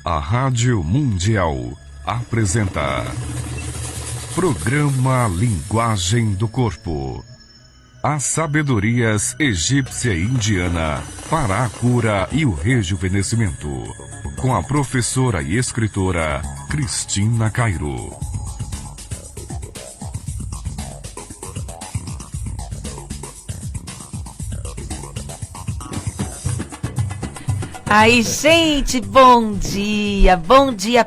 A Rádio Mundial apresenta Programa Linguagem do Corpo. As sabedorias egípcia e indiana para a cura e o rejuvenescimento. Com a professora e escritora Cristina Cairo. Ai, gente, bom dia,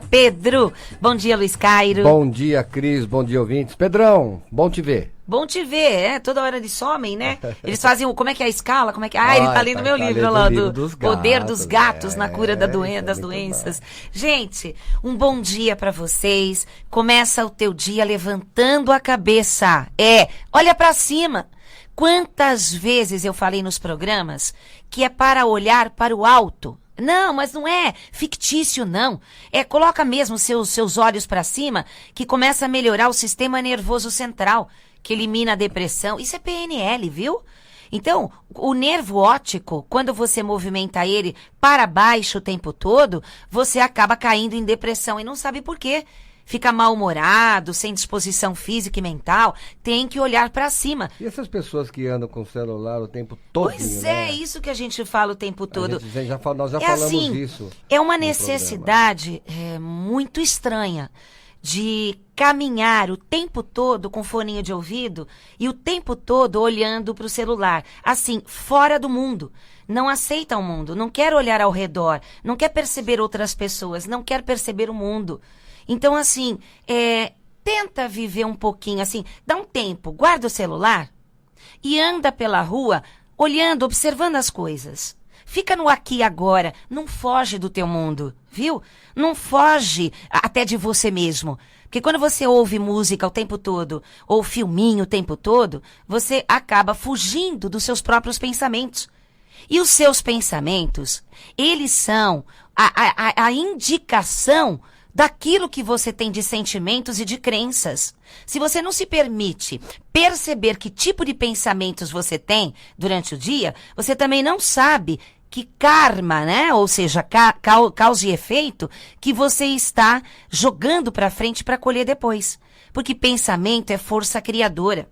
Pedro, bom dia, Luiz Cairo. Bom dia, Cris, bom dia, ouvintes. Pedrão, bom te ver. Bom te ver, toda hora eles somem, né? Eles fazem, como é que é a escala, como é que... ele tá lendo meu livro lá, do Poder dos Gatos na cura das doenças. Bom. Gente, um bom dia pra vocês, começa o teu dia levantando a cabeça, olha pra cima. Quantas vezes eu falei nos programas que é para olhar para o alto? Não, mas não é fictício, não. Coloca mesmo seus olhos para cima, que começa a melhorar o sistema nervoso central, que elimina a depressão. Isso é PNL, viu? Então, o nervo óptico, quando você movimenta ele para baixo o tempo todo, você acaba caindo em depressão e não sabe por quê. Fica mal-humorado, sem disposição física e mental, tem que olhar para cima. E essas pessoas que andam com o celular o tempo todo? Pois é, isso que a gente fala o tempo todo. Nós já falamos assim, isso. É uma necessidade muito estranha de caminhar o tempo todo com foninho de ouvido e o tempo todo olhando para o celular, assim, fora do mundo. Não aceita o mundo, não quer olhar ao redor, não quer perceber outras pessoas, não quer perceber o mundo. Então, assim, tenta viver um pouquinho, assim, dá um tempo, guarda o celular e anda pela rua olhando, observando as coisas. Fica no aqui e agora, não foge do teu mundo, viu? Não foge até de você mesmo. Porque quando você ouve música o tempo todo, ou filminho o tempo todo, você acaba fugindo dos seus próprios pensamentos. E os seus pensamentos, eles são a indicação daquilo que você tem de sentimentos e de crenças. Se você não se permite perceber que tipo de pensamentos você tem durante o dia, você também não sabe que karma, né? Ou seja, causa e efeito que você está jogando para frente para colher depois. Porque pensamento é força criadora.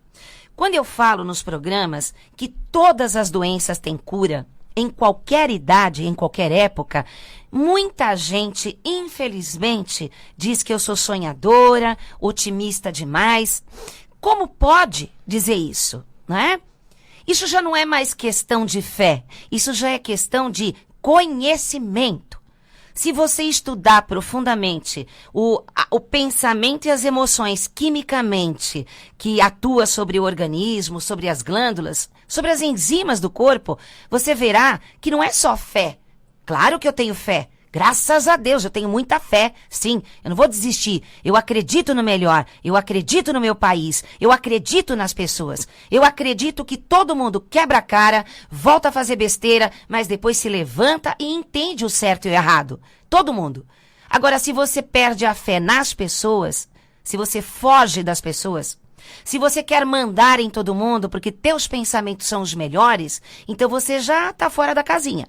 Quando eu falo nos programas que todas as doenças têm cura, em qualquer idade, em qualquer época, muita gente, infelizmente, diz que eu sou sonhadora, otimista demais. Como pode dizer isso, não é? Isso já não é mais questão de fé, isso já é questão de conhecimento. Se você estudar profundamente o pensamento e as emoções quimicamente que atua sobre o organismo, sobre as glândulas, sobre as enzimas do corpo, você verá que não é só fé. Claro que eu tenho fé. Graças a Deus, eu tenho muita fé. Sim, eu não vou desistir. Eu acredito no melhor. Eu acredito no meu país. Eu acredito nas pessoas. Eu acredito que todo mundo quebra a cara, volta a fazer besteira, mas depois se levanta e entende o certo e o errado. Todo mundo. Agora, se você perde a fé nas pessoas, se você foge das pessoas, se você quer mandar em todo mundo porque teus pensamentos são os melhores, então você já está fora da casinha.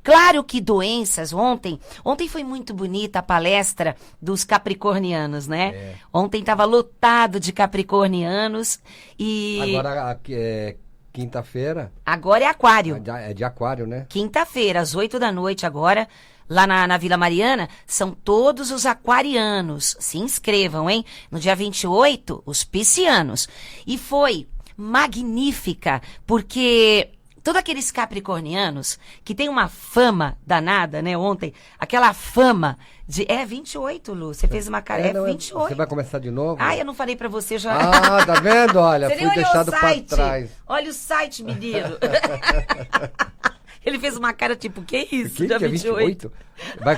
Claro que doenças, ontem foi muito bonita a palestra dos capricornianos, né? Ontem estava lotado de capricornianos e... Agora é quinta-feira? Agora é aquário. É de aquário, né? Quinta-feira, às 20h agora, lá na Vila Mariana, são todos os aquarianos. Se inscrevam, hein? No dia 28, os piscianos. E foi magnífica, porque... Todos aqueles capricornianos que tem uma fama danada, né? Ontem, aquela fama de... 28, Lu. Você fez uma cara... 28. Você vai começar de novo? Eu não falei pra você já. Tá vendo? Olha, você fui deixado pra trás. Olha o site, menino. Ele fez uma cara tipo, que isso? Dia 28? Vai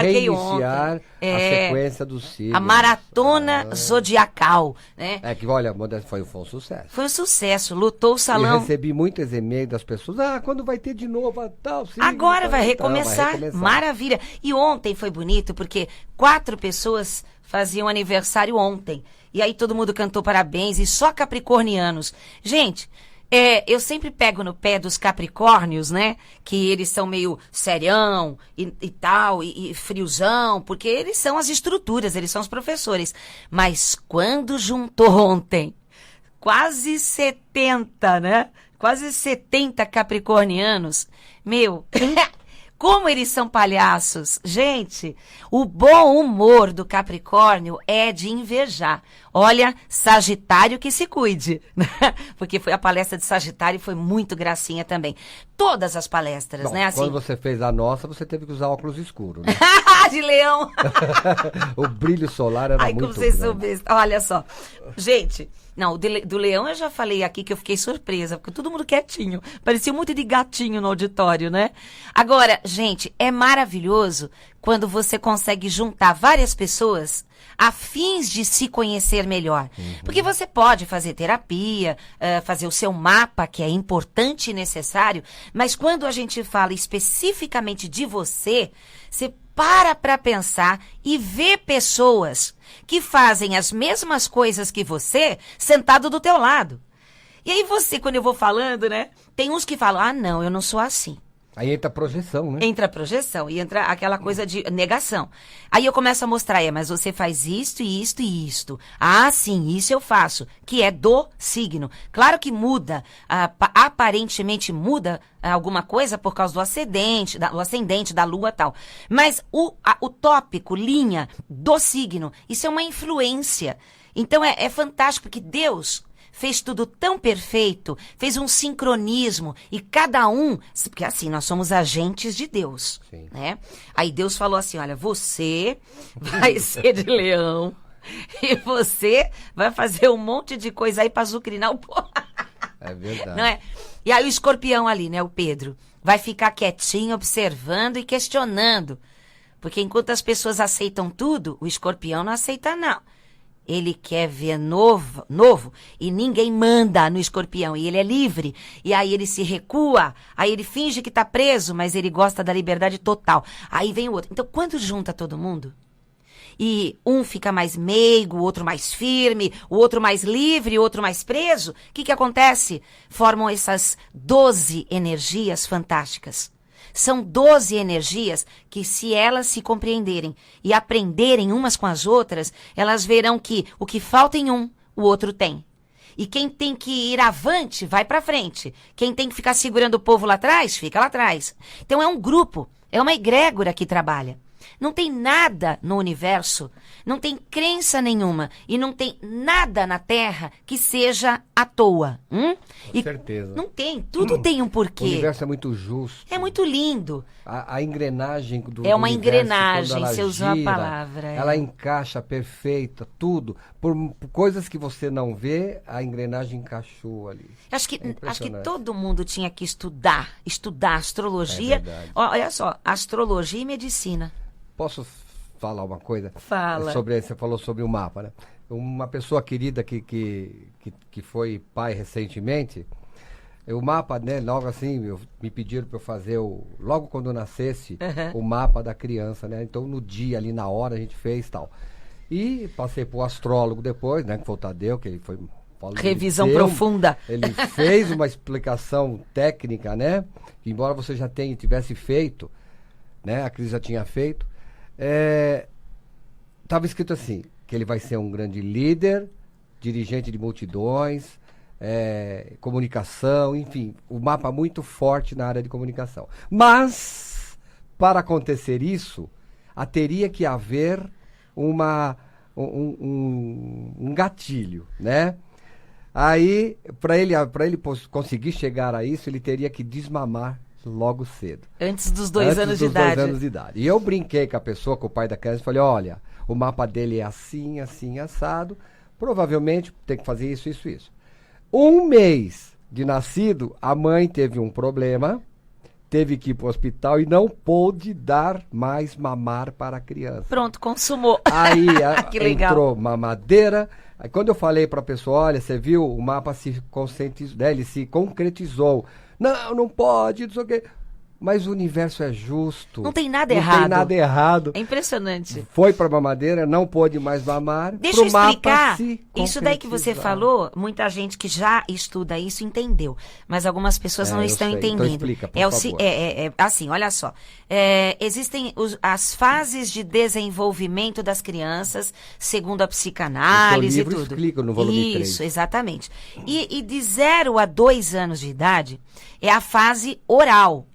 reiniciar a sequência do signo. A maratona zodiacal, né? Que olha, foi um sucesso. Foi um sucesso, lutou o salão. Eu recebi muitos e-mails das pessoas, quando vai ter de novo tal signo? Agora vai recomeçar, maravilha. E ontem foi bonito, porque 4 pessoas faziam aniversário ontem. E aí todo mundo cantou parabéns, e só capricornianos. Gente... eu sempre pego no pé dos Capricórnios, né? Que eles são meio serião e tal, e friozão, porque eles são as estruturas, eles são os professores. Mas quando juntou ontem quase 70, né? Quase 70 capricornianos, meu... Como eles são palhaços. Gente, o bom humor do Capricórnio é de invejar. Olha, Sagitário que se cuide. Porque foi a palestra de Sagitário e foi muito gracinha também. Todas as palestras, bom, né? Assim... Quando você fez a nossa, você teve que usar óculos escuros, né? De leão. O brilho solar era muito grande. Olha só. Gente... Não, do leão eu já falei aqui que eu fiquei surpresa, porque todo mundo quietinho. Parecia um monte de gatinho no auditório, né? Agora, gente, é maravilhoso quando você consegue juntar várias pessoas a fins de se conhecer melhor. Porque você pode fazer terapia, fazer o seu mapa, que é importante e necessário, mas quando a gente fala especificamente de você para pensar e ver pessoas que fazem as mesmas coisas que você sentado do teu lado. E aí você, quando eu vou falando, né, tem uns que falam, não, eu não sou assim. Aí entra a projeção, né? Entra a projeção e entra aquela coisa de negação. Aí eu começo a mostrar, mas você faz isto e isto e isto. Ah, sim, isso eu faço, que é do signo. Claro que muda, aparentemente muda alguma coisa por causa do ascendente, da lua e tal. Mas o tópico, linha do signo, isso é uma influência. Então é fantástico, porque Deus... fez tudo tão perfeito, fez um sincronismo, e cada um, porque assim, nós somos agentes de Deus, Sim. Né? Aí Deus falou assim, olha, você vai ser de leão, e você vai fazer um monte de coisa aí pra azucrinar o povo. É verdade. Não é? E aí o escorpião ali, né, o Pedro, vai ficar quietinho, observando e questionando, porque enquanto as pessoas aceitam tudo, o escorpião não aceita não. Ele quer ver novo e ninguém manda no escorpião e ele é livre. E aí ele se recua, aí ele finge que tá preso, mas ele gosta da liberdade total. Aí vem o outro. Então, quando junta todo mundo e um fica mais meigo, o outro mais firme, o outro mais livre, o outro mais preso, o que acontece? Formam essas 12 energias fantásticas. São 12 energias que, se elas se compreenderem e aprenderem umas com as outras, elas verão que o que falta em um, o outro tem. E quem tem que ir avante, vai para frente. Quem tem que ficar segurando o povo lá atrás, fica lá atrás. Então é um grupo, é uma egrégora que trabalha. Não tem nada no universo, não tem crença nenhuma e não tem nada na Terra que seja à toa. Com certeza. Não tem, tudo tem um porquê. O universo é muito justo. É muito lindo. A engrenagem do é uma universo, engrenagem, você usou a palavra. Ela encaixa perfeita, tudo. Por coisas que você não vê, a engrenagem encaixou ali. Acho que todo mundo tinha que estudar astrologia. É verdade. Olha só, astrologia e medicina. Posso falar uma coisa? Fala. Você falou sobre o mapa, né? Uma pessoa querida que foi pai recentemente, o mapa, né? Logo assim, me pediram para eu fazer, logo quando eu nascesse, o mapa da criança, né? Então, no dia, ali na hora, a gente fez tal. E passei para o astrólogo depois, né? Que foi o Tadeu, que ele foi... Revisão profunda. Ele fez uma explicação técnica, né? Que embora você já tivesse feito, né? A Cris já tinha feito. Estava escrito assim, que ele vai ser um grande líder, dirigente de multidões, comunicação, enfim, o mapa muito forte na área de comunicação. Mas, para acontecer isso, teria que haver um gatilho, né? Aí, para ele conseguir chegar a isso, ele teria que desmamar logo cedo. Antes dos 2 anos de idade. 2 anos de idade. E eu brinquei com a pessoa, com o pai da criança, e falei, olha, o mapa dele é assim, assim, assado, provavelmente tem que fazer isso, isso, isso. 1 mês de nascido, a mãe teve um problema, teve que ir para o hospital e não pôde dar mais mamar para a criança. Pronto, consumou. Aí que legal. Entrou mamadeira. Aí quando eu falei para a pessoa, olha, você viu, o mapa se conscientizou, né, ele se concretizou. Não pode, não sei o quê. Mas o universo é justo. Não tem nada Não errado. tem nada errado. É impressionante. Foi para mamadeira, não pôde mais mamar. Deixa eu pro mapa explicar. se Isso daí que você concretizar. falou, muita gente que já estuda isso entendeu. Mas algumas pessoas não eu estão sei. Então entendendo. explica, por favor. favor. Assim, olha só. Existem as fases de desenvolvimento das crianças, segundo a psicanálise O seu livro e tudo. explica no volume 3. Isso, exatamente. E de 0 a 2 anos de idade é a fase oral.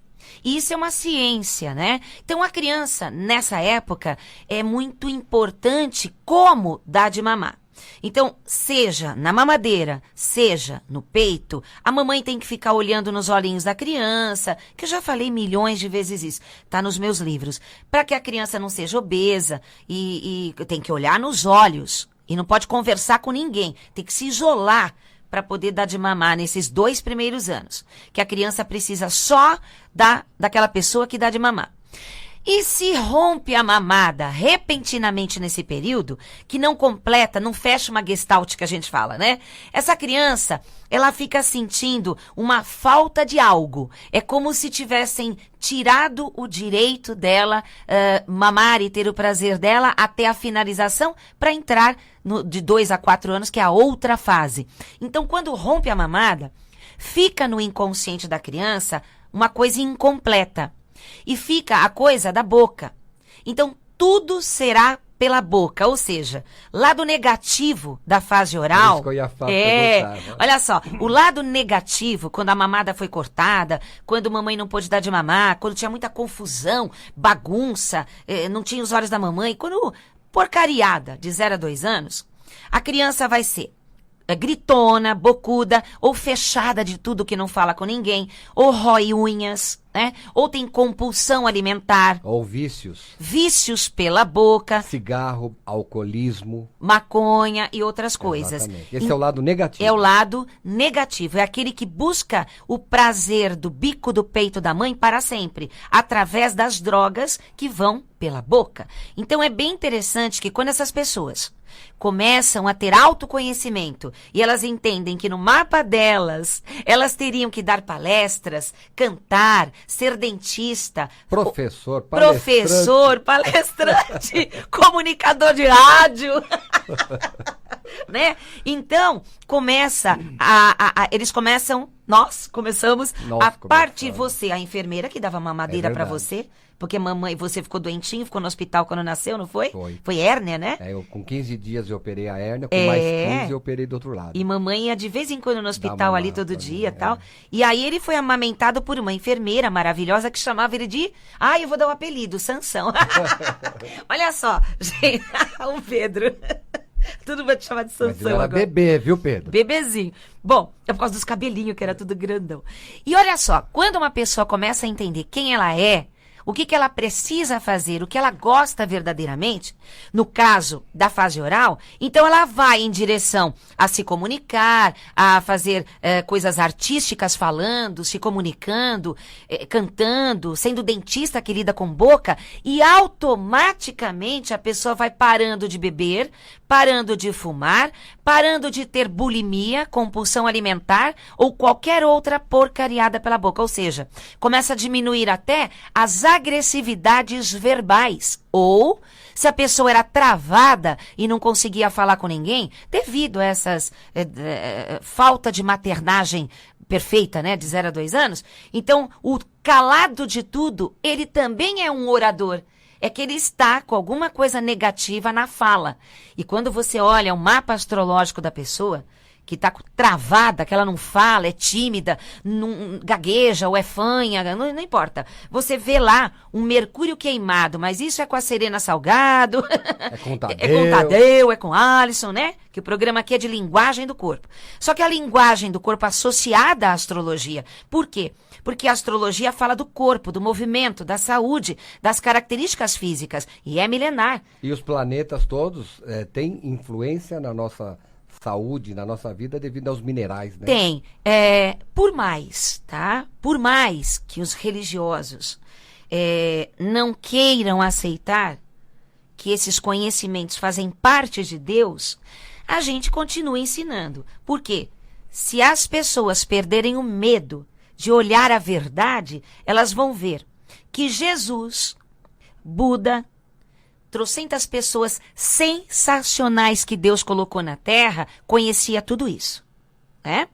Isso é uma ciência, né? Então, a criança, nessa época, é muito importante como dar de mamar. Então, seja na mamadeira, seja no peito, a mamãe tem que ficar olhando nos olhinhos da criança, que eu já falei milhões de vezes isso, tá nos meus livros, para que a criança não seja obesa e tem que olhar nos olhos e não pode conversar com ninguém, tem que se isolar para poder dar de mamar nesses 2 primeiros anos, que a criança precisa só daquela pessoa que dá de mamar. E se rompe a mamada repentinamente nesse período, que não completa, não fecha uma gestalt que a gente fala, né? Essa criança, ela fica sentindo uma falta de algo. É como se tivessem tirado o direito dela mamar e ter o prazer dela até a finalização para entrar de 2 a 4 anos, que é a outra fase. Então, quando rompe a mamada, fica no inconsciente da criança uma coisa incompleta. E fica a coisa da boca. Então, tudo será pela boca. Ou seja, lado negativo da fase oral... Isso que eu ia perguntar, né? Olha só, o lado negativo, quando a mamada foi cortada, quando mamãe não pôde dar de mamar, quando tinha muita confusão, bagunça, não tinha os olhos da mamãe, quando porcariada de 0 a 2 anos, a criança vai ser gritona, bocuda, ou fechada de tudo que não fala com ninguém, ou rói unhas, né? Ou tem compulsão alimentar. Ou vícios. Vícios pela boca. Cigarro, alcoolismo. Maconha e outras coisas. Exatamente. Esse é o lado negativo. É o lado negativo. É aquele que busca o prazer do bico do peito da mãe para sempre, através das drogas que vão pela boca. Então é bem interessante que quando essas pessoas começam a ter autoconhecimento e elas entendem que no mapa delas, elas teriam que dar palestras, cantar, ser dentista, Professor, palestrante, comunicador de rádio, né? Então, nós começamos a partir você, a enfermeira que dava mamadeira para você, porque mamãe, você ficou doentinho, ficou no hospital quando nasceu, não foi? Foi hérnia, né? Com 15 dias eu operei a hérnia, com mais 15 eu operei do outro lado. E mamãe ia de vez em quando no hospital ali todo dia e tal. E aí ele foi amamentado por uma enfermeira maravilhosa que chamava ele de... eu vou dar um apelido, Sansão. Olha só, gente, o Pedro... Tudo vai te chamar de Sansão. Mas ele era agora. bebê, viu, Pedro? Bebezinho. Bom, é por causa dos cabelinhos, que era tudo grandão. E olha só, quando uma pessoa começa a entender quem ela é, o que ela precisa fazer, o que ela gosta verdadeiramente, no caso da fase oral, então ela vai em direção a se comunicar, a fazer coisas artísticas falando, se comunicando, cantando, sendo dentista que lida com boca, e automaticamente a pessoa vai parando de beber, parando de fumar, parando de ter bulimia, compulsão alimentar ou qualquer outra porcariada pela boca. Ou seja, começa a diminuir até as agressividades verbais. Ou, se a pessoa era travada e não conseguia falar com ninguém, devido a essas falta de maternagem perfeita, né, de 0 a 2 anos, então o calado de tudo, ele também é um orador. É que ele está com alguma coisa negativa na fala. E quando você olha o mapa astrológico da pessoa, que está travada, que ela não fala, é tímida, não gagueja ou é fanha, não importa. Você vê lá um Mercúrio queimado, mas isso é com a Serena Salgado, é com Tadeu, é com Tadeu, é com Alisson, né? Que o programa aqui é de linguagem do corpo. Só que a linguagem do corpo associada à astrologia. Por quê? Porque a astrologia fala do corpo, do movimento, da saúde, das características físicas. E é milenar. E os planetas todos têm influência na nossa saúde, na nossa vida, devido aos minerais, né? Tem. Por mais, tá? Por mais que os religiosos não queiram aceitar que esses conhecimentos fazem parte de Deus, a gente continua ensinando. Por quê? Se as pessoas perderem o medo de olhar a verdade, elas vão ver que Jesus, Buda, trocentas pessoas sensacionais que Deus colocou na Terra, conhecia tudo isso, né?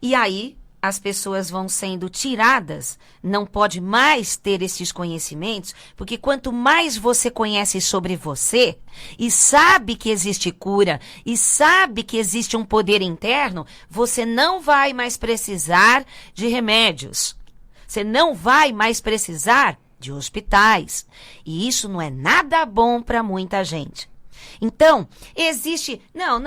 E aí as pessoas vão sendo tiradas, não pode mais ter esses conhecimentos, porque quanto mais você conhece sobre você, e sabe que existe cura, e sabe que existe um poder interno, você não vai mais precisar de remédios. Você não vai mais precisar de hospitais. E isso não é nada bom para muita gente. Então, existe... Não,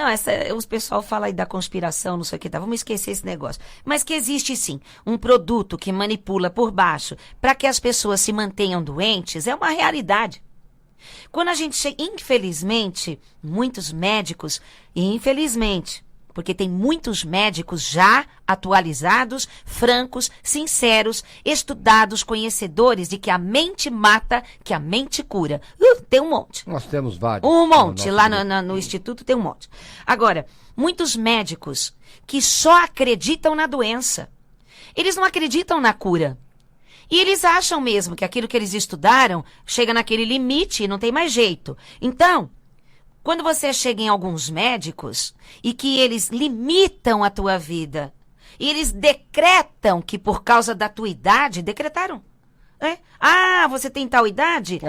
os pessoal fala aí da conspiração, não sei o que, tá? Vamos esquecer esse negócio. Mas que existe, sim, um produto que manipula por baixo para que as pessoas se mantenham doentes, é uma realidade. Quando a gente chega... Infelizmente, muitos médicos, infelizmente, porque tem muitos médicos já atualizados, francos, sinceros, estudados, conhecedores de que a mente mata, que a mente cura. Tem um monte. Nós temos vários. Um monte. Lá no Instituto tem um monte. Agora, muitos médicos que só acreditam na doença. Eles não acreditam na cura. E eles acham mesmo que aquilo que eles estudaram chega naquele limite e não tem mais jeito. Então... Quando você chega em alguns médicos e que eles limitam a tua vida, e eles decretam que por causa da tua idade, decretaram. Né? Ah, você tem tal idade?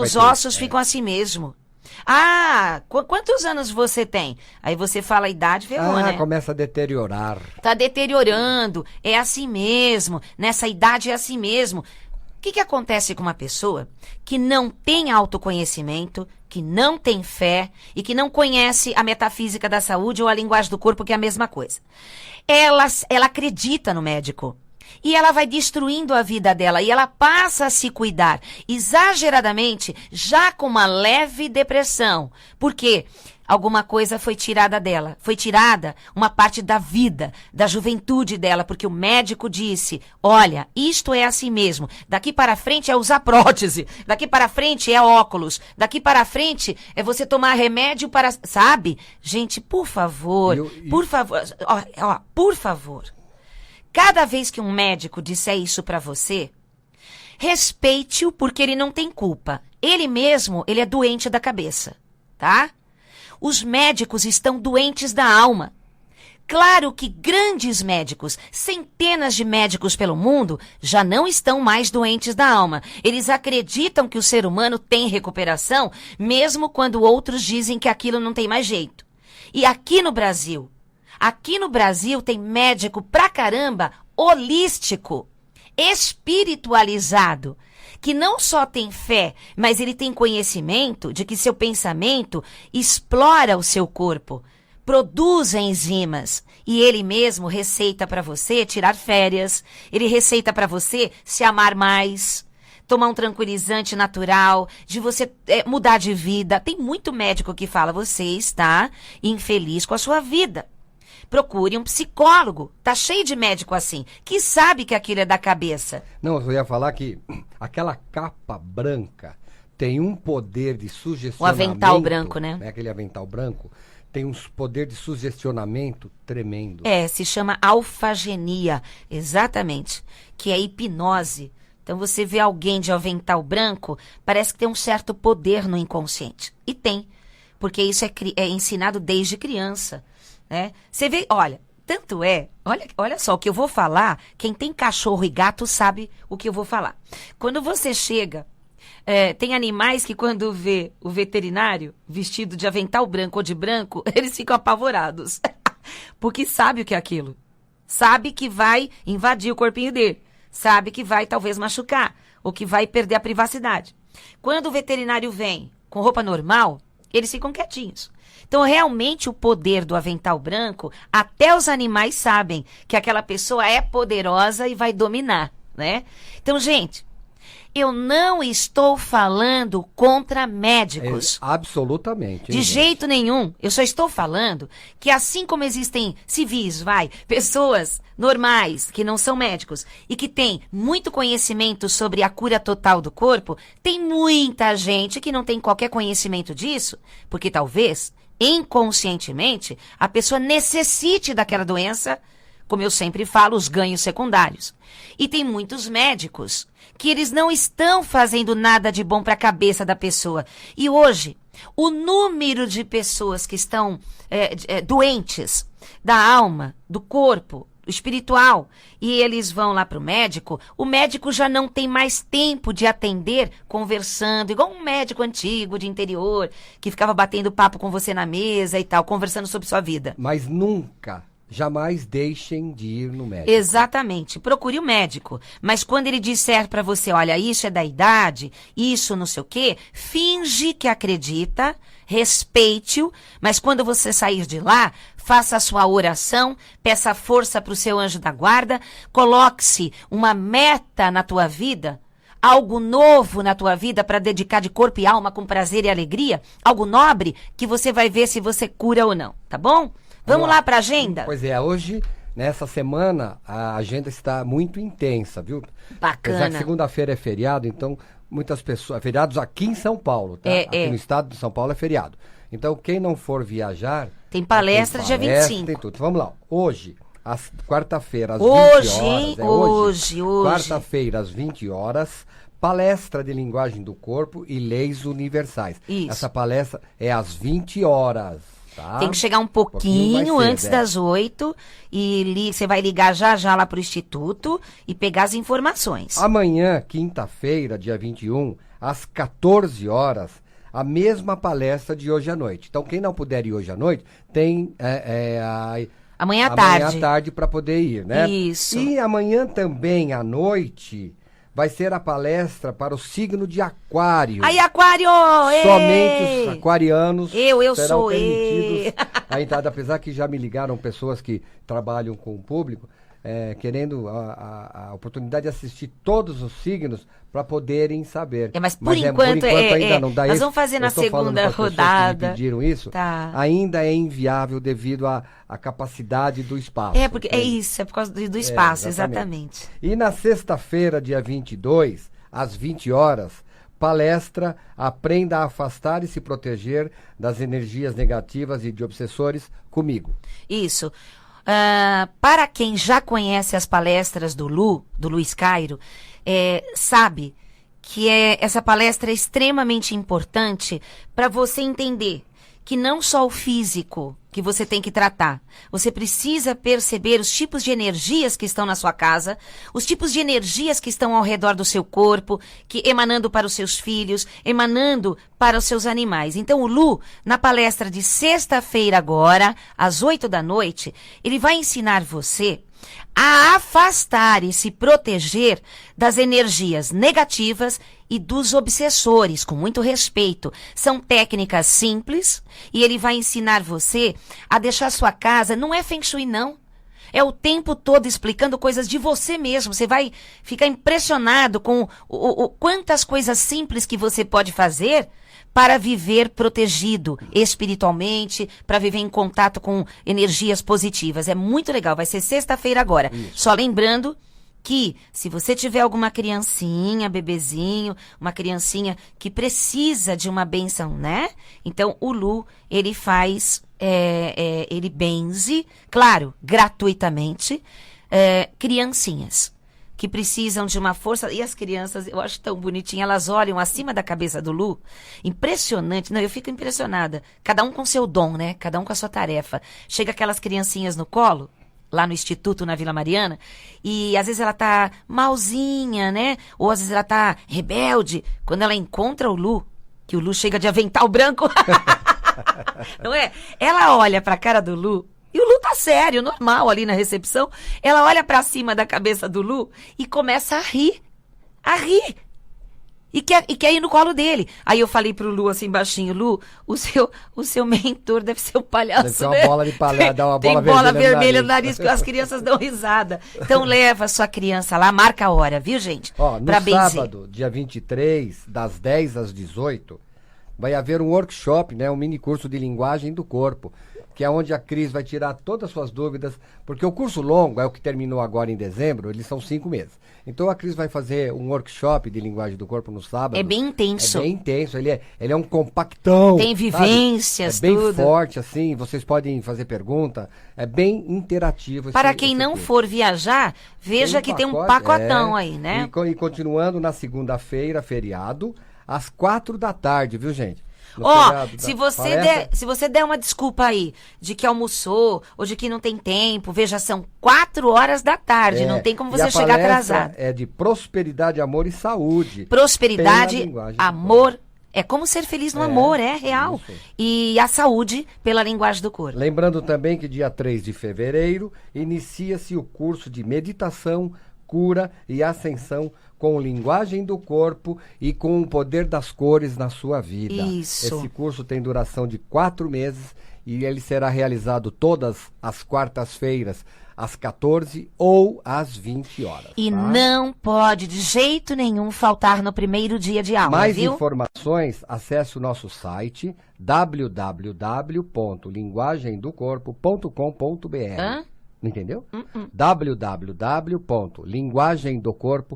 Os ossos ficam assim mesmo. Ah, quantos anos você tem? Aí você fala a idade, ferrou, né? Começa a deteriorar. Tá deteriorando, é assim mesmo, nessa idade é assim mesmo. O que acontece com uma pessoa que não tem autoconhecimento, que não tem fé e que não conhece a metafísica da saúde ou a linguagem do corpo, que é a mesma coisa? Ela acredita no médico e ela vai destruindo a vida dela e ela passa a se cuidar exageradamente, já com uma leve depressão. Por quê? Alguma coisa foi tirada dela. Foi tirada uma parte da vida, da juventude dela, porque o médico disse, olha, isto é assim mesmo. Daqui para frente é usar prótese. Daqui para frente é óculos. Daqui para frente é você tomar remédio para... Sabe? Gente, por favor, por favor, por favor. Cada vez que um médico disser isso para você, respeite-o porque ele não tem culpa. Ele mesmo, ele é doente da cabeça, tá? Os médicos estão doentes da alma. Claro que grandes médicos, centenas de médicos pelo mundo, já não estão mais doentes da alma. Eles acreditam que o ser humano tem recuperação, mesmo quando outros dizem que aquilo não tem mais jeito. E aqui no Brasil tem médico pra caramba, holístico, espiritualizado, que não só tem fé, mas ele tem conhecimento de que seu pensamento explora o seu corpo, produz enzimas, e ele mesmo receita para você tirar férias, ele receita para você se amar mais, tomar um tranquilizante natural, de você mudar de vida. Tem muito médico que fala, você está infeliz com a sua vida. Procure um psicólogo. Tá cheio de médico assim, que sabe que aquilo é da cabeça. Não, eu ia falar que aquela capa branca tem um poder de sugestionamento. O avental branco, né? Aquele avental branco tem um poder de sugestionamento tremendo. Se chama alfagenia, exatamente, que é hipnose. Então você vê alguém de avental branco, parece que tem um certo poder no inconsciente. E tem, porque isso é ensinado desde criança. Você vê, olha, tanto olha só, o que eu vou falar, quem tem cachorro e gato sabe o que eu vou falar. Quando você chega, tem animais que quando vê o veterinário vestido de avental branco ou de branco, eles ficam apavorados, porque sabe o que é aquilo, sabe que vai invadir o corpinho dele, sabe que vai talvez machucar, ou que vai perder a privacidade. Quando o veterinário vem com roupa normal, eles ficam quietinhos. Então, realmente, o poder do avental branco, até os animais sabem que aquela pessoa é poderosa e vai dominar, né? Então, gente, eu não estou falando contra médicos. Absolutamente. De jeito nenhum. Eu só estou falando que assim como existem civis, pessoas normais, que não são médicos, e que têm muito conhecimento sobre a cura total do corpo, tem muita gente que não tem qualquer conhecimento disso, porque talvez... inconscientemente, a pessoa necessite daquela doença como eu sempre falo, os ganhos secundários. E tem muitos médicos que eles não estão fazendo nada de bom para a cabeça da pessoa. E hoje, o número de pessoas que estão doentes da alma, do corpo, espiritual, e eles vão lá para o médico já não tem mais tempo de atender conversando, igual um médico antigo de interior, que ficava batendo papo com você na mesa e tal, conversando sobre sua vida. Mas nunca, jamais deixem de ir no médico. Exatamente, procure o médico, mas quando ele disser para você, olha, isso é da idade, isso não sei o quê, finge que acredita, respeite-o, mas quando você sair de lá, faça a sua oração, peça força para o seu anjo da guarda, coloque-se uma meta na tua vida, algo novo na tua vida para dedicar de corpo e alma com prazer e alegria, algo nobre, que você vai ver se você cura ou não, tá bom? Vamos lá para a agenda? Pois é, hoje, nessa semana, a agenda está muito intensa, viu? Bacana. Apesar que segunda-feira é feriado, então muitas pessoas... Feriados aqui em São Paulo, tá? Aqui no estado de São Paulo é feriado. Então, quem não for viajar... Tem palestra dia 25. Tem tudo. Vamos lá. Hoje, quarta-feira, às hoje, 20 horas... Hein? Hoje. Quarta-feira, às 20 horas... Palestra de linguagem do corpo e leis universais. Isso. Essa palestra é às 20 horas. Tá? Tem que chegar um pouquinho antes das 8 e você vai ligar já lá pro Instituto e pegar as informações. Amanhã, quinta-feira, dia 21, às 14 horas, a mesma palestra de hoje à noite. Então, quem não puder ir hoje à noite, tem amanhã à tarde para poder ir, né? Isso. E amanhã também à noite vai ser a palestra para o signo de Aquário. Aí, Aquário! Somente os aquarianos eu serão sou permitidos a entrada, apesar que já me ligaram pessoas que trabalham com o público, querendo a oportunidade de assistir todos os signos para poderem saber. Mas por enquanto ainda não dá. Nós vamos fazer na segunda rodada. Que me pediram isso. Tá. Ainda é inviável devido à capacidade do espaço. Porque é isso, é por causa do espaço, exatamente. E na sexta-feira, dia 22, às 20 horas, palestra Aprenda a Afastar e Se Proteger das Energias Negativas e de Obsessores comigo. Isso. Para quem já conhece as palestras do Luiz Cairo, sabe que essa palestra é extremamente importante para você entender que não só o físico que você tem que tratar, você precisa perceber os tipos de energias que estão na sua casa, os tipos de energias que estão ao redor do seu corpo, que emanando para os seus filhos, emanando para os seus animais. Então o Lu, na palestra de sexta-feira agora, às 8 da noite, ele vai ensinar você a afastar e se proteger das energias negativas e dos obsessores, com muito respeito. São técnicas simples e ele vai ensinar você a deixar sua casa, não é feng shui não, é o tempo todo explicando coisas de você mesmo. Você vai ficar impressionado com quantas coisas simples que você pode fazer para viver protegido espiritualmente, para viver em contato com energias positivas. É muito legal, vai ser sexta-feira agora. Isso. Só lembrando que se você tiver alguma criancinha, bebezinho, uma criancinha que precisa de uma bênção, né? Então o Lu, ele faz, ele benze, claro, gratuitamente, criancinhas que precisam de uma força, e as crianças, eu acho tão bonitinha, elas olham acima da cabeça do Lu, impressionante, não, eu fico impressionada, cada um com seu dom, né, cada um com a sua tarefa, chega aquelas criancinhas no colo, lá no Instituto, na Vila Mariana, e às vezes ela tá malzinha, né, ou às vezes ela tá rebelde, quando ela encontra o Lu, que o Lu chega de avental branco, não é? Ela olha pra cara do Lu, e o Lu tá sério, normal ali na recepção. Ela olha pra cima da cabeça do Lu e começa a rir. E quer ir no colo dele. Aí eu falei pro Lu assim baixinho, Lu, o seu mentor deve ser o palhaço, deve ser né? uma bola de palhaço, dá uma bola Tem bola vermelha no no nariz, que as crianças dão risada. Então leva a sua criança lá, marca a hora, viu, gente? Ó, no sábado, dia 23, das 10 às 18, vai haver um workshop, né, um mini curso de linguagem do corpo. que é onde a Cris vai tirar todas as suas dúvidas, porque o curso longo é o que terminou agora em dezembro, eles são 5 meses. Então a Cris vai fazer um workshop de linguagem do corpo no sábado. É bem intenso. É bem intenso, ele é um compactão. Tem vivências, sabe? É bem tudo. forte, assim, vocês podem fazer pergunta, é bem interativo. Para quem não curso. for viajar, veja que tem um pacotão aí, né? E continuando na segunda-feira, feriado, às 4 da tarde, viu, gente? Ó, se você der uma desculpa aí de que almoçou ou de que não tem tempo, veja, são 4 horas da tarde, não tem como você chegar atrasado. É de prosperidade, amor e saúde. Prosperidade, amor, é como ser feliz no amor, é real. Isso. E a saúde pela linguagem do corpo. Lembrando também que dia 3 de fevereiro inicia-se o curso de meditação, cura e ascensão com linguagem do corpo e com o poder das cores na sua vida. Isso. Esse curso tem duração de 4 meses e ele será realizado todas as quartas-feiras, às 14 ou às 20 horas. E não pode de jeito nenhum faltar no primeiro dia de aula, Mais viu? informações, acesse o nosso site www.linguagemdocorpo.com.br. Hã? Entendeu? www.linguagemdocorpo.com.br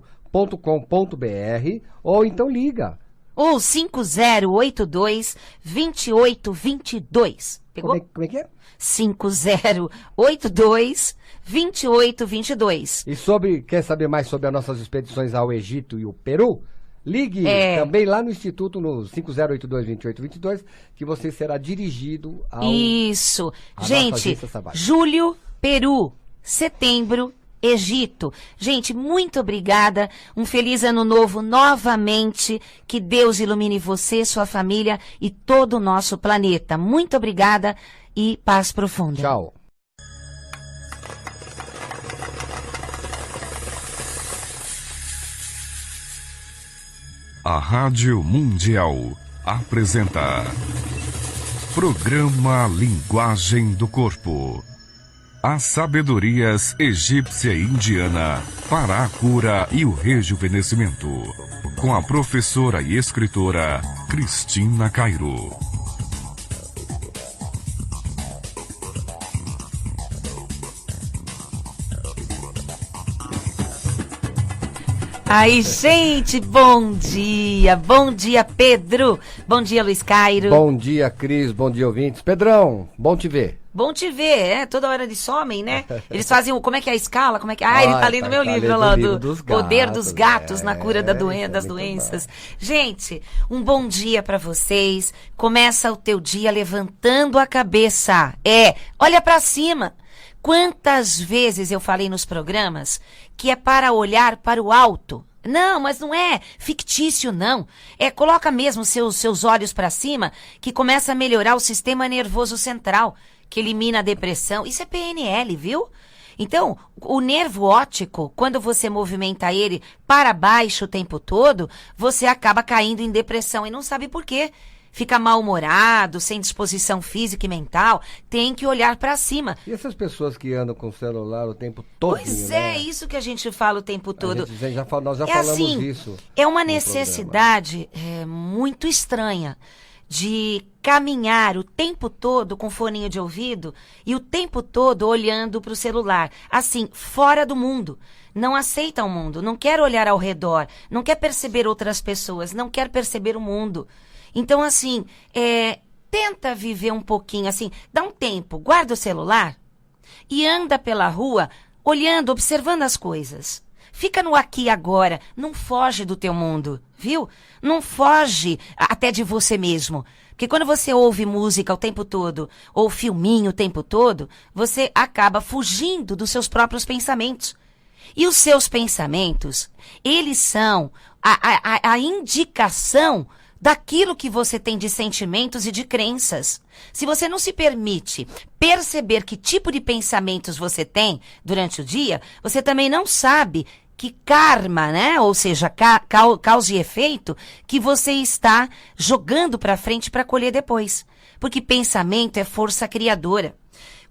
ou então liga. Ou 5082-2822. Pegou? Como é que é? 5082-2822. E quer saber mais sobre as nossas expedições ao Egito e o Peru? Ligue também lá no Instituto no 5082-2822 que você será dirigido ao... Isso. a nossa Gente, agência sabática. julho, Peru, setembro, Egito. Gente, muito obrigada. Um feliz ano novo novamente. Que Deus ilumine você, sua família e todo o nosso planeta. Muito obrigada e paz profunda. Tchau. A Rádio Mundial apresenta Programa Linguagem do Corpo. As sabedorias egípcia e indiana para a cura e o rejuvenescimento. Com a professora e escritora Cristina Cairo. Aí, gente, bom dia. Bom dia, Pedro. Bom dia, Luiz Cairo. Bom dia, Cris. Bom dia, ouvintes. Pedrão, bom te ver. Bom te ver, toda hora eles somem, né? Eles fazem como é que é a escala, como é que... ele tá lendo meu livro lá, do Poder dos Gatos na Cura das Doenças. Bom. Gente, um bom dia pra vocês. Começa o teu dia levantando a cabeça. Olha pra cima. Quantas vezes eu falei nos programas que é para olhar para o alto? Não, mas não é fictício, não. Coloca mesmo seus olhos para cima, que começa a melhorar o sistema nervoso central, que elimina a depressão. Isso é PNL, viu? Então, o nervo óptico, quando você movimenta ele para baixo o tempo todo, você acaba caindo em depressão e não sabe por quê. Fica mal-humorado, sem disposição física e mental, tem que olhar para cima. E essas pessoas que andam com o celular o tempo todo? Pois é, isso que a gente fala o tempo todo. Nós já falamos assim, isso. É uma necessidade muito estranha de caminhar o tempo todo com foninho de ouvido e o tempo todo olhando para o celular, assim, fora do mundo. Não aceita o mundo, não quer olhar ao redor, não quer perceber outras pessoas, não quer perceber o mundo. Então, assim, tenta viver um pouquinho, assim, dá um tempo, guarda o celular e anda pela rua olhando, observando as coisas. Fica no aqui e agora, não foge do teu mundo, viu? Não foge até de você mesmo. Porque quando você ouve música o tempo todo, ou filminho o tempo todo, você acaba fugindo dos seus próprios pensamentos. E os seus pensamentos, eles são a indicação daquilo que você tem de sentimentos e de crenças. Se você não se permite perceber que tipo de pensamentos você tem durante o dia, você também não sabe que karma, né? Ou seja, causa e efeito que você está jogando para frente para colher depois. Porque pensamento é força criadora.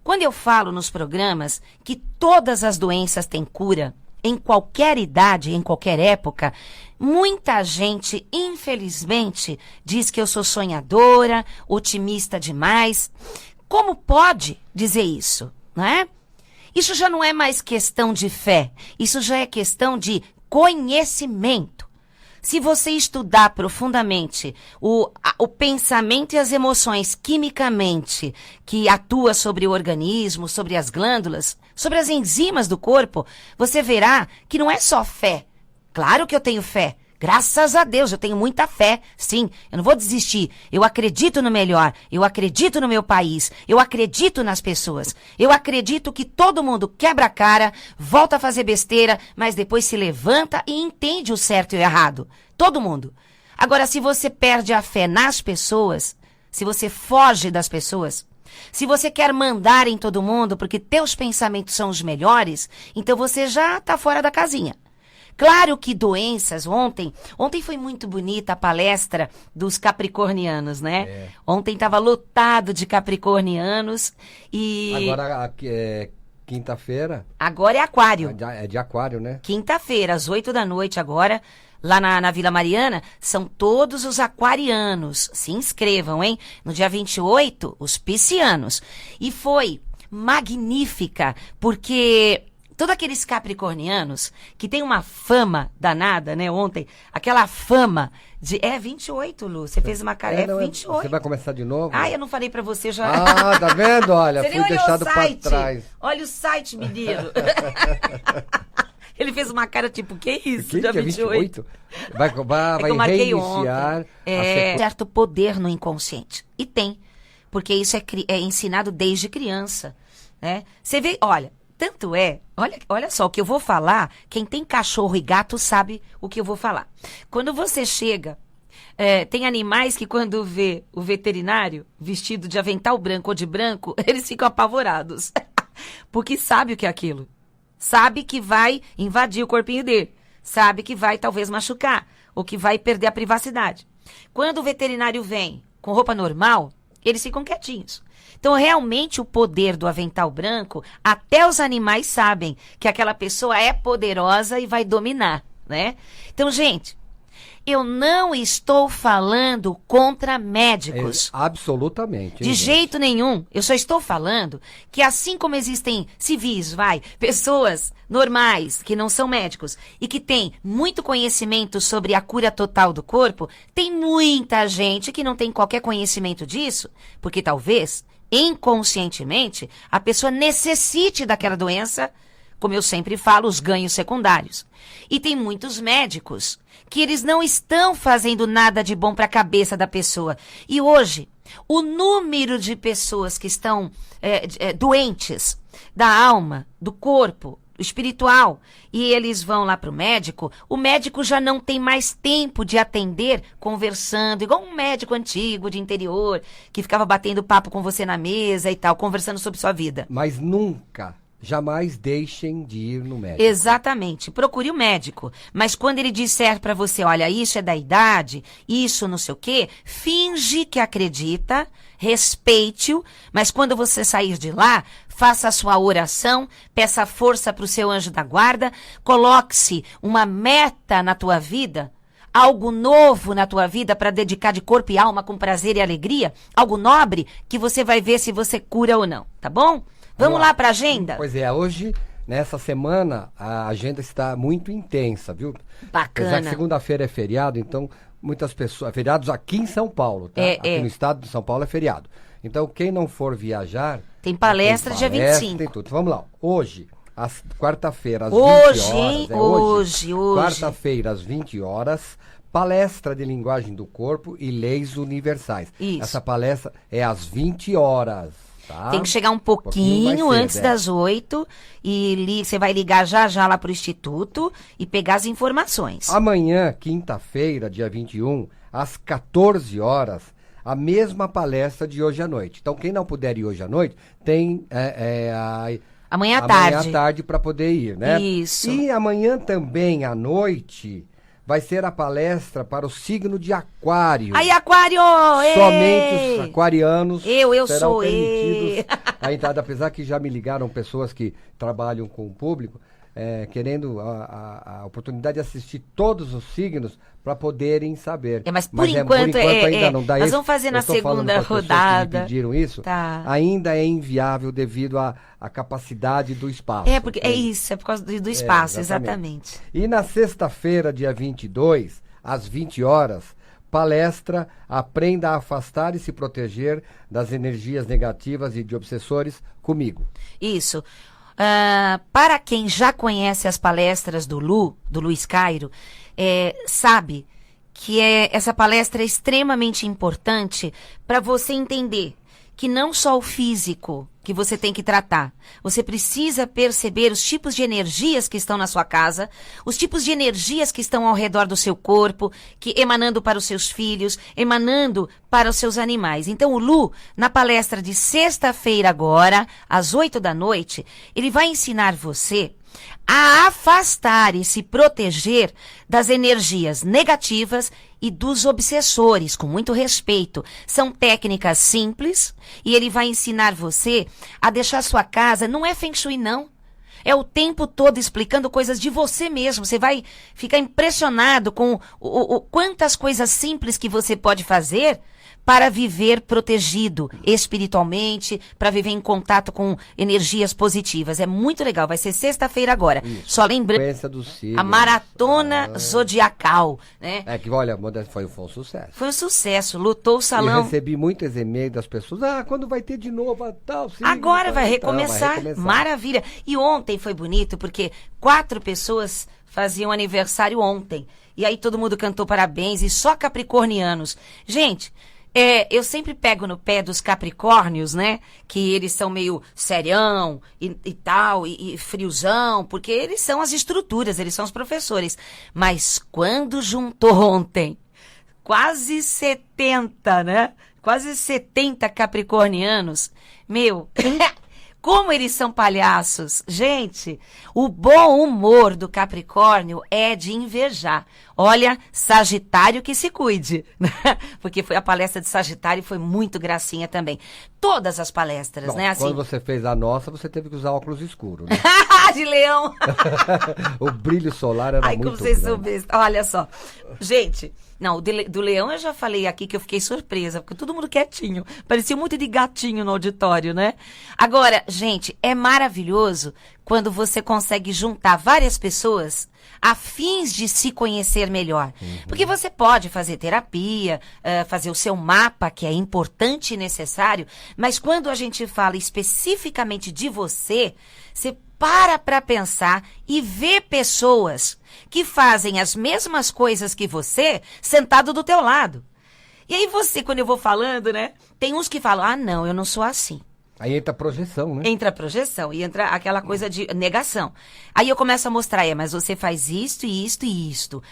Quando eu falo nos programas que todas as doenças têm cura, em qualquer idade, em qualquer época, muita gente, infelizmente, diz que eu sou sonhadora, otimista demais. Como pode dizer isso, não é? Isso já não é mais questão de fé, isso já é questão de conhecimento. Se você estudar profundamente o pensamento e as emoções quimicamente que atua sobre o organismo, sobre as glândulas, sobre as enzimas do corpo, você verá que não é só fé. Claro que eu tenho fé. Graças a Deus, eu tenho muita fé. Sim, eu não vou desistir. Eu acredito no melhor. Eu acredito no meu país. Eu acredito nas pessoas. Eu acredito que todo mundo quebra a cara, volta a fazer besteira, mas depois se levanta e entende o certo e o errado. Todo mundo. Agora, se você perde a fé nas pessoas, se você foge das pessoas, se você quer mandar em todo mundo porque teus pensamentos são os melhores, então você já está fora da casinha. Claro que doenças, ontem foi muito bonita a palestra dos capricornianos, né? Ontem estava lotado de capricornianos e... Agora, quinta-feira... Agora é aquário. É de aquário, né? Quinta-feira, às 8 da noite agora, lá na Vila Mariana, são todos os aquarianos. Se inscrevam, hein? No dia 28, os piscianos. E foi magnífica, porque... Todos aqueles capricornianos que tem uma fama danada, né? Ontem, aquela fama de... 28, Lu. Você fez uma cara... 28. Você vai começar de novo? Ah, eu não falei pra você já. Ah, tá vendo? Olha, você fui deixado pra trás. Olha o site, menino. Ele fez uma cara tipo, que isso? Dia 28? Vai reiniciar. Certo poder no inconsciente. E tem. Porque isso é ensinado desde criança. Né? Você vê, olha... Tanto é, olha só, o que eu vou falar, quem tem cachorro e gato sabe o que eu vou falar. Quando você chega, tem animais que quando vê o veterinário vestido de avental branco ou de branco, eles ficam apavorados. Porque sabe o que é aquilo. Sabe que vai invadir o corpinho dele. Sabe que vai talvez machucar, ou que vai perder a privacidade. Quando o veterinário vem com roupa normal, eles ficam quietinhos. Então, realmente, o poder do avental branco, até os animais sabem que aquela pessoa é poderosa e vai dominar, né? Então, gente, eu não estou falando contra médicos. Absolutamente. De jeito nenhum. Eu só estou falando que assim como existem civis, pessoas normais, que não são médicos, e que têm muito conhecimento sobre a cura total do corpo, tem muita gente que não tem qualquer conhecimento disso, porque talvez... inconscientemente, a pessoa necessite daquela doença, como eu sempre falo, os ganhos secundários. E tem muitos médicos que eles não estão fazendo nada de bom para a cabeça da pessoa. E hoje, o número de pessoas que estão doentes da alma, do corpo, espiritual, e eles vão lá para o médico já não tem mais tempo de atender conversando, igual um médico antigo de interior, que ficava batendo papo com você na mesa e tal, conversando sobre sua vida. Mas nunca, jamais deixem de ir no médico. Exatamente, procure o médico, mas quando ele disser para você, olha, isso é da idade, isso não sei o quê, finge que acredita, respeite-o, mas quando você sair de lá, faça a sua oração, peça força para o seu anjo da guarda, coloque-se uma meta na tua vida, algo novo na tua vida para dedicar de corpo e alma com prazer e alegria, algo nobre, que você vai ver se você cura ou não, tá bom? Vamos lá para a agenda? Pois é, hoje, nessa semana, a agenda está muito intensa, viu? Bacana. Apesar que segunda-feira é feriado, então muitas pessoas... Feriados aqui em São Paulo, tá? Aqui no estado de São Paulo é feriado. Então, quem não for viajar... Tem palestra dia 25. Tem tudo. Vamos lá. Hoje, quarta-feira, às 20 horas. Hoje. Quarta-feira, às 20 horas, palestra de linguagem do corpo e leis universais. Isso. Essa palestra é às 20 horas. Tá? Tem que chegar um pouquinho antes das 8 e você vai ligar já lá pro Instituto e pegar as informações. Amanhã, quinta-feira, dia 21, às 14 horas, a mesma palestra de hoje à noite. Então, quem não puder ir hoje à noite, tem amanhã à tarde para poder ir, né? Isso. E amanhã também à noite vai ser a palestra para o signo de Aquário. Aí, Aquário! Somente os aquarianos eu serão sou permitidos a entrada, apesar que já me ligaram pessoas que trabalham com o público, querendo a oportunidade de assistir todos os signos para poderem saber. Mas por enquanto ainda não dá. Nós vamos fazer na segunda rodada. Que pediram isso, ainda é inviável devido à capacidade do espaço. Porque é isso, é por causa do espaço, exatamente. E na sexta-feira, dia 22, às 20 horas, palestra Aprenda a Afastar e Se Proteger das Energias Negativas e de Obsessores comigo. Isso. Para quem já conhece as palestras do Luiz Cairo, sabe que essa palestra é extremamente importante para você entender que não só o físico que você tem que tratar. Você precisa perceber os tipos de energias que estão na sua casa, os tipos de energias que estão ao redor do seu corpo, que emanando para os seus filhos, emanando para os seus animais. Então o Lu, na palestra de sexta-feira agora, às 8 da noite, ele vai ensinar você a afastar e se proteger das energias negativas e dos obsessores, com muito respeito. São técnicas simples e ele vai ensinar você a deixar sua casa, não é Feng Shui não, é o tempo todo explicando coisas de você mesmo. Você vai ficar impressionado com quantas coisas simples que você pode fazer para viver protegido espiritualmente, para viver em contato com energias positivas. É muito legal, vai ser sexta-feira agora. Isso. Só lembrando, a maratona zodiacal, né? Que olha, foi um sucesso. Foi um sucesso, lutou o salão. Eu recebi muitos e-mails das pessoas, quando vai ter de novo tal signo, agora vai recomeçar, maravilha. E ontem foi bonito, porque 4 pessoas faziam aniversário ontem. E aí todo mundo cantou parabéns, e só capricornianos. Gente, eu sempre pego no pé dos capricórnios, né? Que eles são meio serião e tal, e friozão, porque eles são as estruturas, eles são os professores. Mas quando juntou ontem quase 70, né? Quase 70 capricornianos, meu... Como eles são palhaços. Gente, o bom humor do Capricórnio é de invejar. Olha, Sagitário que se cuide. Porque foi a palestra de Sagitário e foi muito gracinha também. Todas as palestras, né? Assim... Quando você fez a nossa, você teve que usar óculos escuros, né? De leão. O brilho solar era muito como vocês soubessem. Olha só. Gente... Não, do leão eu já falei aqui que eu fiquei surpresa, porque todo mundo quietinho. Parecia um monte de gatinho no auditório, né? Agora, gente, é maravilhoso quando você consegue juntar várias pessoas a fins de se conhecer melhor. Porque você pode fazer terapia, fazer o seu mapa, que é importante e necessário, mas quando a gente fala especificamente de você para pensar e ver pessoas que fazem as mesmas coisas que você sentado do teu lado. E aí você, quando eu vou falando, né? Tem uns que falam, não, eu não sou assim. Aí entra a projeção, né? Entra a projeção e entra aquela coisa de negação. Aí eu começo a mostrar, mas você faz isto e isto e isto.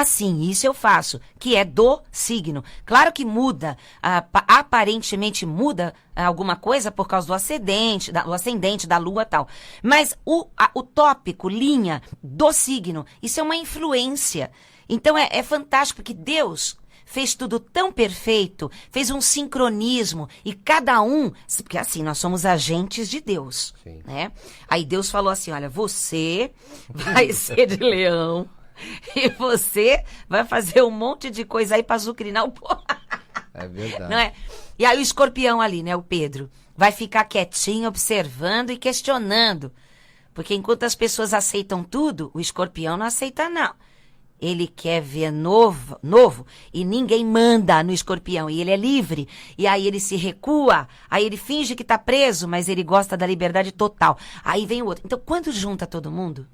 Sim, isso eu faço, que é do signo. Claro que muda, aparentemente muda alguma coisa por causa do ascendente, da lua e tal. Mas o tópico, linha do signo, isso é uma influência. Então é fantástico, porque Deus fez tudo tão perfeito, fez um sincronismo, e cada um, porque assim, nós somos agentes de Deus, né? Aí Deus falou assim, olha, você vai ser de leão, e você vai fazer um monte de coisa aí pra azucrinar o povo. É verdade. Não é? E aí o escorpião ali, né, o Pedro, vai ficar quietinho, observando e questionando, porque enquanto as pessoas aceitam tudo, o escorpião não aceita não. Ele quer ver novo e ninguém manda no escorpião. E ele é livre. E aí ele se recua. Aí ele finge que tá preso, mas ele gosta da liberdade total. Aí vem o outro. Então, quando junta todo mundo,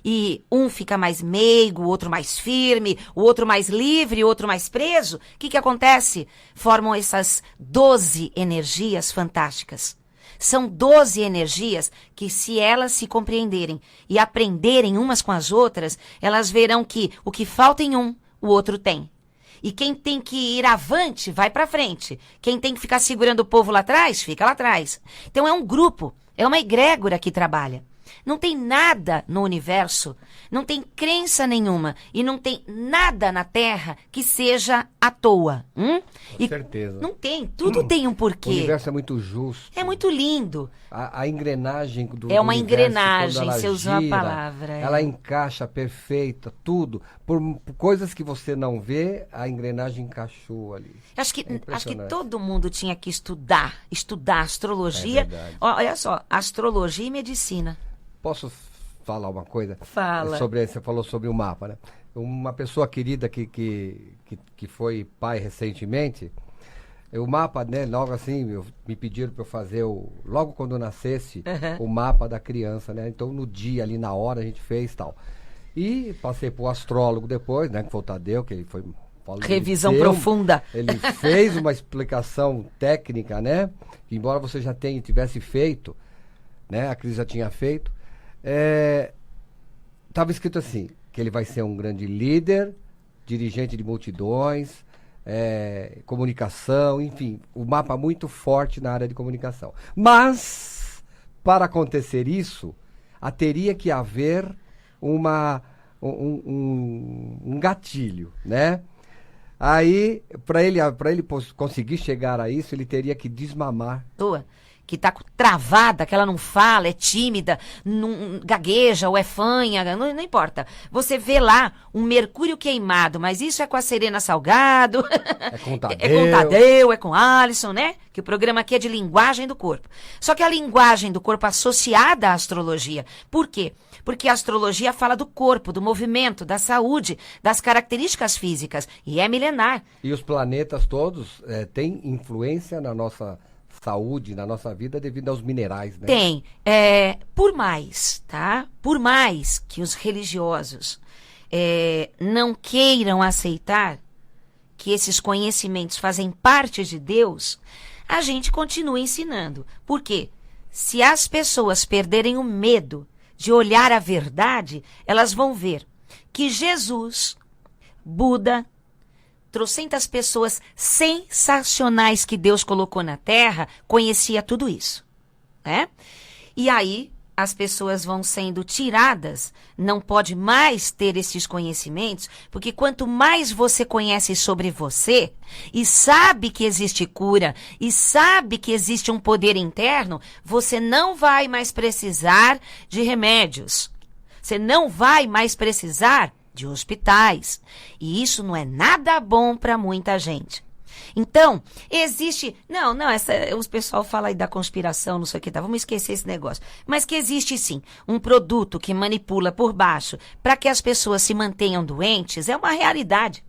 e um fica mais meigo, o outro mais firme, o outro mais livre, o outro mais preso, o que acontece? Formam essas 12 energias fantásticas. São 12 energias que, se elas se compreenderem e aprenderem umas com as outras, elas verão que o que falta em um, o outro tem. E quem tem que ir avante, vai para frente. Quem tem que ficar segurando o povo lá atrás, fica lá atrás. Então é um grupo, é uma egrégora que trabalha. Não tem nada no universo, não tem crença nenhuma e não tem nada na Terra que seja à toa. Com certeza. Não tem, tudo tem um O porquê. universo é muito justo. É muito lindo. A engrenagem do É uma universo, engrenagem, quando ela você usou a gira, palavra, é. Ela encaixa perfeita, tudo. Por coisas que você não vê, a engrenagem encaixou ali. Acho que Impressionante. todo mundo tinha que estudar astrologia. É verdade. Olha só, astrologia e medicina. Posso falar uma coisa? Fala. Você falou sobre o mapa, né? Uma pessoa querida que foi pai recentemente, o mapa, né? Logo assim, me pediram para eu fazer, logo quando eu nascesse, o mapa da criança, né? Então, no dia, ali na hora, a gente fez tal. E passei para o astrólogo depois, né? Que foi o Tadeu, que ele foi... Revisão profunda. Ele fez uma explicação técnica, né? Que embora você já tivesse feito, né? A Cris já tinha feito. Estava escrito assim, que ele vai ser um grande líder, dirigente de multidões, comunicação, enfim, o mapa muito forte na área de comunicação. Mas, para acontecer isso, teria que haver um gatilho, né? Aí, para ele conseguir chegar a isso, ele teria que desmamar. Que tá travada, que ela não fala, é tímida, não gagueja ou é fanha, não importa. Você vê lá um mercúrio queimado, mas isso é com a Serena Salgado, É com o Tadeu. é com o Tadeu, é com Alisson, né? Que o programa aqui é de linguagem do corpo. Só que a linguagem do corpo associada à astrologia. Por quê? Porque a astrologia fala do corpo, do movimento, da saúde, das características físicas. E é milenar. E os planetas todos têm influência na nossa saúde, na nossa vida, devido aos minerais, né? Tem. Por mais, tá? Por mais que os religiosos não queiram aceitar que esses conhecimentos fazem parte de Deus, a gente continua ensinando. Por quê? Se as pessoas perderem o medo de olhar a verdade, elas vão ver que Jesus, Buda, trocentas pessoas sensacionais que Deus colocou na Terra, conhecia tudo isso, né? E aí as pessoas vão sendo tiradas, não pode mais ter esses conhecimentos, porque quanto mais você conhece sobre você, e sabe que existe cura, e sabe que existe um poder interno, você não vai mais precisar de remédios. Você não vai mais precisar de hospitais. E isso não é nada bom para muita gente. Então, existe... Não, os pessoal fala aí da conspiração, não sei o que, tá? Vamos esquecer esse negócio. Mas que existe, sim, um produto que manipula por baixo para que as pessoas se mantenham doentes, é uma realidade.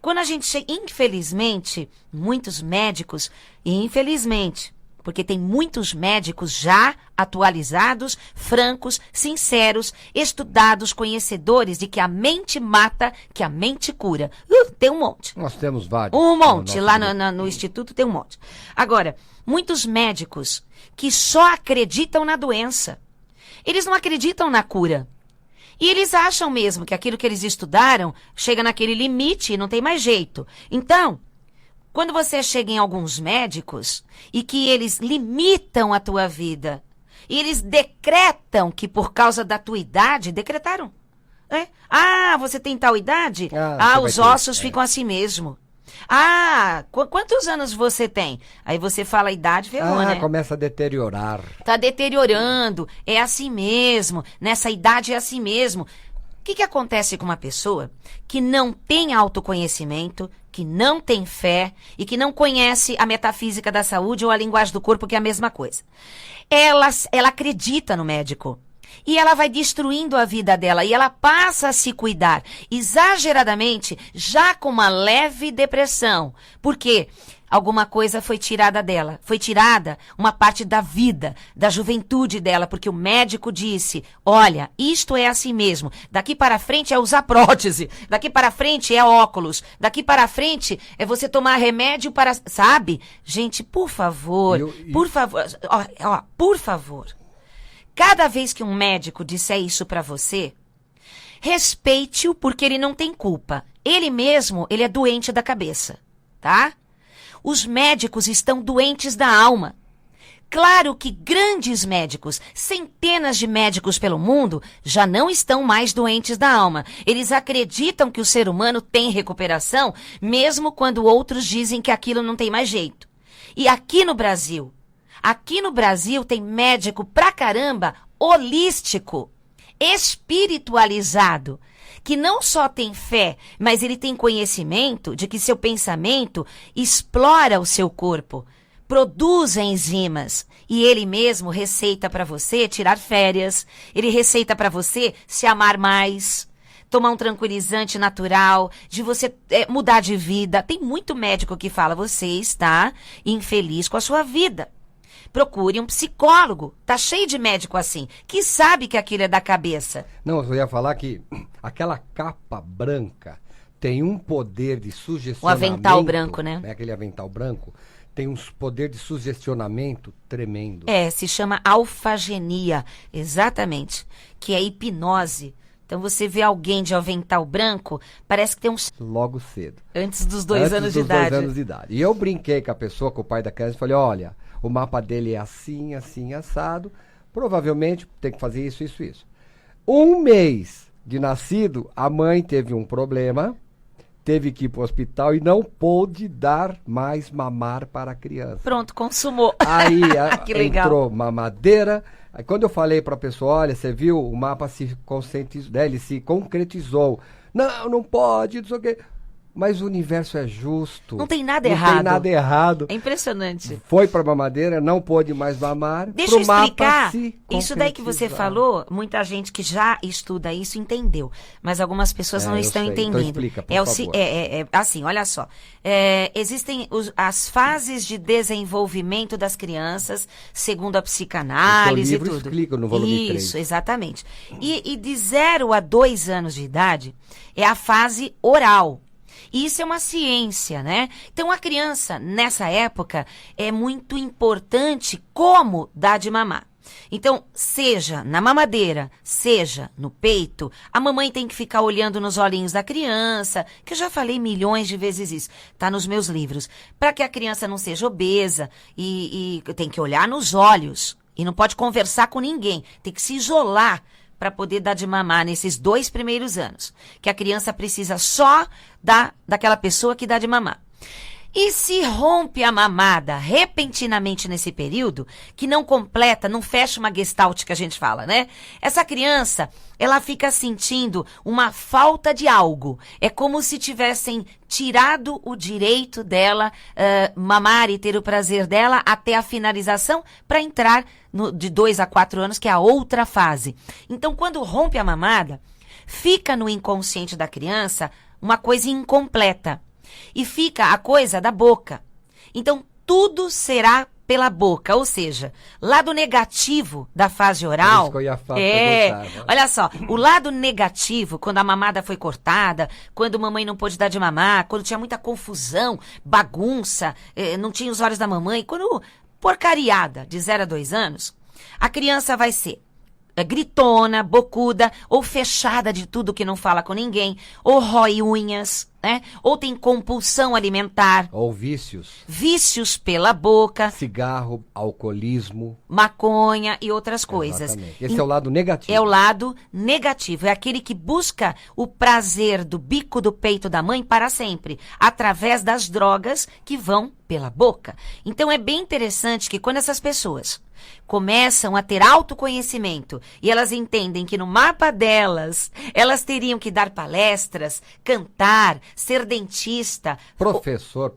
Quando a gente chega... Infelizmente, muitos médicos, infelizmente... Porque tem muitos médicos já atualizados, francos, sinceros, estudados, conhecedores de que a mente mata, que a mente cura. Tem um monte. Nós temos vários. Um monte. Lá no Instituto tem um monte. Agora, muitos médicos que só acreditam na doença. Eles não acreditam na cura. E eles acham mesmo que aquilo que eles estudaram chega naquele limite e não tem mais jeito. Então... Quando você chega em alguns médicos e que eles limitam a tua vida, e eles decretam que por causa da tua idade, decretaram. Você tem tal idade? Os ossos ficam assim mesmo. Quantos anos você tem? Aí você fala a idade, ferrou, né? Começa a deteriorar. Tá deteriorando, é assim mesmo, nessa idade é assim mesmo. O que acontece com uma pessoa que não tem autoconhecimento, que não tem fé e que não conhece a metafísica da saúde ou a linguagem do corpo, que é a mesma coisa? Ela acredita no médico e ela vai destruindo a vida dela e ela passa a se cuidar exageradamente, já com uma leve depressão. Por quê? Alguma coisa foi tirada dela. Foi tirada uma parte da vida, da juventude dela, porque o médico disse, olha, isto é assim mesmo. Daqui para frente é usar prótese. Daqui para frente é óculos. Daqui para frente é você tomar remédio para... Sabe? Gente, por favor, por favor, por favor. Cada vez que um médico disser isso para você, respeite-o porque ele não tem culpa. Ele mesmo, ele é doente da cabeça, tá? Os médicos estão doentes da alma. Claro que grandes médicos, centenas de médicos pelo mundo, já não estão mais doentes da alma. Eles acreditam que o ser humano tem recuperação, mesmo quando outros dizem que aquilo não tem mais jeito. E aqui no Brasil tem médico pra caramba, holístico, espiritualizado, que não só tem fé, mas ele tem conhecimento de que seu pensamento explora o seu corpo, produz enzimas, e ele mesmo receita para você tirar férias, ele receita para você se amar mais, tomar um tranquilizante natural, de você mudar de vida. Tem muito médico que fala, você está infeliz com a sua vida. Procure um psicólogo. Tá cheio de médico assim, que sabe que aquilo é da cabeça. Não, eu ia falar que aquela capa branca tem um poder de sugestionamento. O avental branco, né? Aquele avental branco tem um poder de sugestionamento tremendo. Se chama alfagenia, exatamente, que é hipnose. Então você vê alguém de avental branco, parece que tem uns... Logo cedo. Antes dos 2 anos de idade. 2 anos de idade. E eu brinquei com a pessoa, com o pai da criança, e falei, olha, o mapa dele é assim, assim, assado, provavelmente tem que fazer isso, isso, isso. 1 mês de nascido, a mãe teve um problema, teve que ir para o hospital e não pôde dar mais mamar para a criança. Pronto, consumou. Aí que legal. Entrou mamadeira. Aí quando eu falei para a pessoa, olha, você viu, o mapa se conscientizou, né, ele se concretizou. Não, não pode, não sei o quê. Mas o universo é justo. Não tem nada errado. Não tem nada errado. É impressionante. Foi para mamadeira, não pôde mais mamar. Deixa eu explicar. Se isso daí que você falou, muita gente que já estuda isso entendeu. Mas algumas pessoas não estão entendendo. Então explica, por favor. Assim, olha só. Existem as fases de desenvolvimento das crianças, segundo a psicanálise e tudo. Explica no volume 3. Isso, exatamente. E de 0 a 2 anos de idade é a fase oral. Isso é uma ciência, né? Então, a criança, nessa época, é muito importante como dar de mamar. Então, seja na mamadeira, seja no peito, a mamãe tem que ficar olhando nos olhinhos da criança, que eu já falei milhões de vezes isso, tá nos meus livros, para que a criança não seja obesa e tem que olhar nos olhos e não pode conversar com ninguém, tem que se isolar para poder dar de mamar nesses 2 primeiros anos, que a criança precisa só daquela pessoa que dá de mamar. E se rompe a mamada repentinamente nesse período, que não completa, não fecha uma gestalt que a gente fala, né? Essa criança, ela fica sentindo uma falta de algo. É como se tivessem tirado o direito dela mamar e ter o prazer dela até a finalização para entrar de 2 a 4 anos, que é a outra fase. Então, quando rompe a mamada, fica no inconsciente da criança uma coisa incompleta. E fica a coisa da boca. Então, tudo será pela boca. Ou seja, lado negativo da fase oral... Isso que eu ia falar, olha só, o lado negativo, quando a mamada foi cortada, quando mamãe não pôde dar de mamar, quando tinha muita confusão, bagunça, não tinha os olhos da mamãe, quando porcariada de 0 a 2 anos, a criança vai ser gritona, bocuda, ou fechada de tudo que não fala com ninguém, ou rói unhas, né? Ou tem compulsão alimentar. Ou vícios. Vícios pela boca. Cigarro, alcoolismo. Maconha e outras coisas. Exatamente. Esse é o lado negativo. É o lado negativo. É aquele que busca o prazer do bico do peito da mãe para sempre, através das drogas que vão pela boca. Então é bem interessante que quando essas pessoas começam a ter autoconhecimento e elas entendem que no mapa delas, elas teriam que dar palestras, cantar, ser dentista, professor,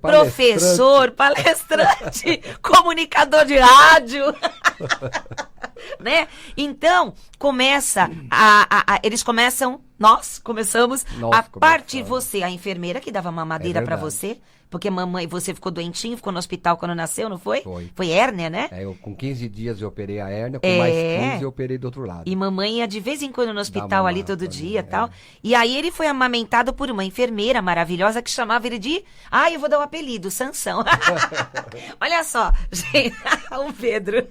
palestrante, comunicador de rádio, né? Então, nós começamos a partir você, a enfermeira que dava mamadeira para você, porque mamãe, você ficou doentinho, ficou no hospital quando nasceu, não foi? Foi hérnia, né? Com 15 dias eu operei a hérnia, com mais 15 eu operei do outro lado. E mamãe ia de vez em quando no hospital ali todo dia e tal. E aí ele foi amamentado por uma enfermeira maravilhosa que chamava ele de... eu vou dar um apelido, Sansão. Olha só, gente, o Pedro...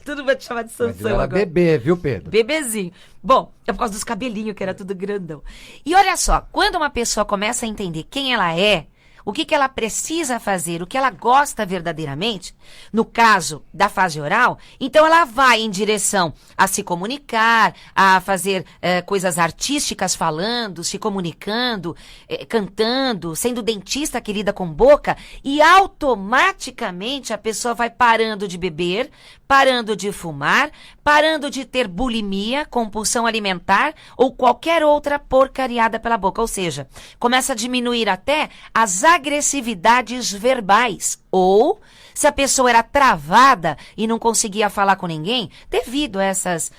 Tudo vai te chamar de Sansão agora. Mas era bebê, viu, Pedro? Bebezinho. Bom, é por causa dos cabelinhos, que era tudo grandão. E olha só, quando uma pessoa começa a entender quem ela é, o que ela precisa fazer, o que ela gosta verdadeiramente, no caso da fase oral, então ela vai em direção a se comunicar, a fazer coisas artísticas falando, se comunicando, cantando, sendo dentista que lida com boca, e automaticamente a pessoa vai parando de beber, parando de fumar, parando de ter bulimia, compulsão alimentar ou qualquer outra porcariada pela boca. Ou seja, começa a diminuir até as agressividades verbais. Ou, se a pessoa era travada e não conseguia falar com ninguém, devido a essas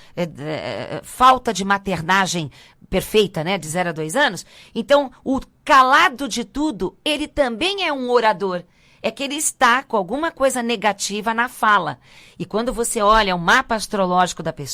falta de maternagem perfeita, né, de 0 a 2 anos, então o calado de tudo, ele também é um orador. É que ele está com alguma coisa negativa na fala. E quando você olha o mapa astrológico da pessoa,